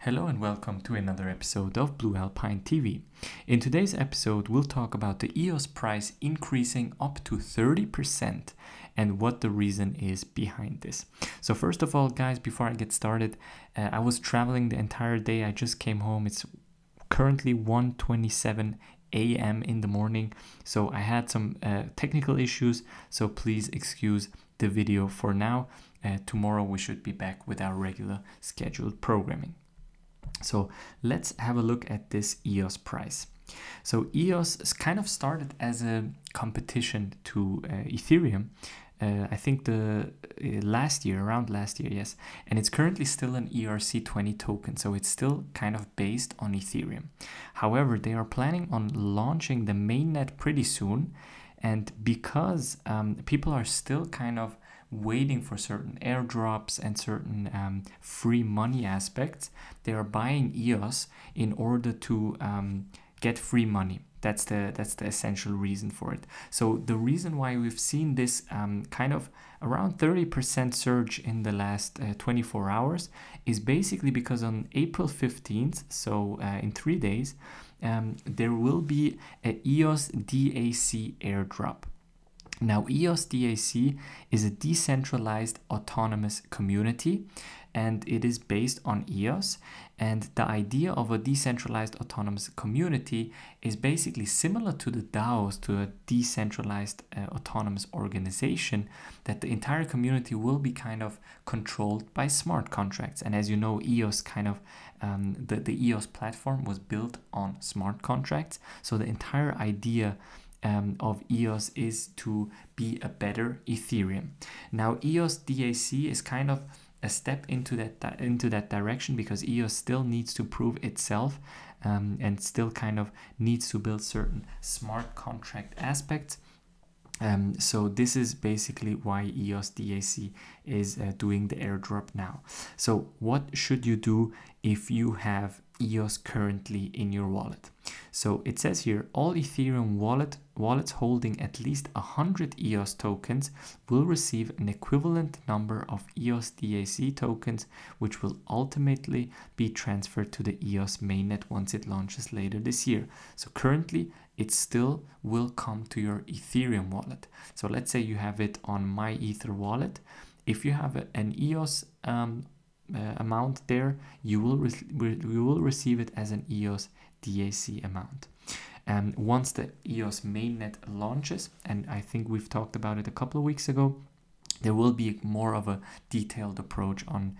Hello and welcome to another episode of Blue Alpine TV. In today's episode, we'll talk about the EOS price increasing up to 30% and what the reason is behind this. So first of all, guys, before I get started, I was traveling the entire day. I just came home. It's currently 1:27 a.m. in the morning. So I had some technical issues. So please excuse the video for now. Tomorrow we should be back with our regular scheduled programming. So let's have a look at this EOS price. So EOS kind of started as a competition to Ethereum. I think around last year, yes. And it's currently still an ERC20 token, so it's still kind of based on Ethereum. However, they are planning on launching the mainnet pretty soon. And because people are still kind of waiting for certain airdrops and certain free money aspects, they are buying EOS in order to get free money. That's the essential reason for it. So the reason why we've seen this kind of around 30% surge in the last 24 hours is basically because on April 15th, so in 3 days, there will be a EOS DAC airdrop. Now, EOS DAC is a decentralized autonomous community, and it is based on EOS. And the idea of a decentralized autonomous community is basically similar to the DAOs, to a decentralized autonomous organization, that the entire community will be kind of controlled by smart contracts. And as you know, EOS kind of, the EOS platform was built on smart contracts. So the entire idea of EOS is to be a better Ethereum. Now, EOS DAC is kind of a step into that direction, because EOS still needs to prove itself and still kind of needs to build certain smart contract aspects. So this is basically why EOS DAC is doing the airdrop now. So what should you do if you have EOS currently in your wallet? So it says here, all Ethereum wallets holding at least 100 EOS tokens will receive an equivalent number of EOS DAC tokens, which will ultimately be transferred to the EOS mainnet once it launches later this year. So currently it still will come to your Ethereum wallet. So let's say you have it on My Ether wallet. If you have an EOS amount there, you will receive it as an EOS DAC amount. And once the EOS mainnet launches, and I think we've talked about it a couple of weeks ago, there will be more of a detailed approach on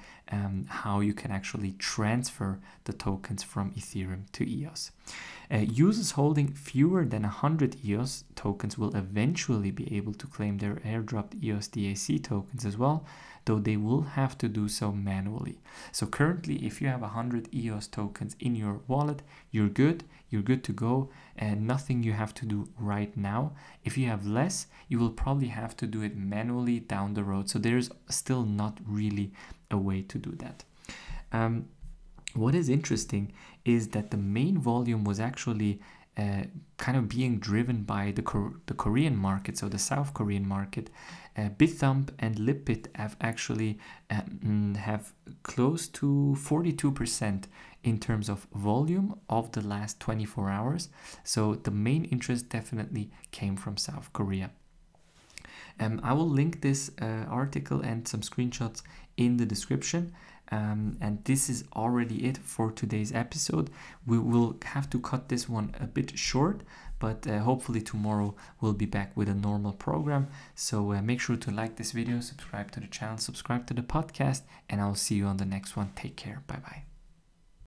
how you can actually transfer the tokens from Ethereum to EOS. Users holding fewer than 100 EOS tokens will eventually be able to claim their airdropped EOS DAC tokens as well, though they will have to do so manually. So currently, if you have 100 EOS tokens in your wallet, you're good to go, and nothing you have to do right now. If you have less, you will probably have to do it manually down the road. So there's still not really a way to do that. What is interesting is that the main volume was actually kind of being driven by the Korean market, so the South Korean market. Bithump and Lipbit have actually have close to 42% in terms of volume of the last 24 hours. So the main interest definitely came from South Korea. I will link this article and some screenshots in the description. And this is already it for today's episode. We will have to cut this one a bit short, but hopefully tomorrow we'll be back with a normal program. So make sure to like this video, subscribe to the channel, subscribe to the podcast, and I'll see you on the next one. Take care. Bye bye.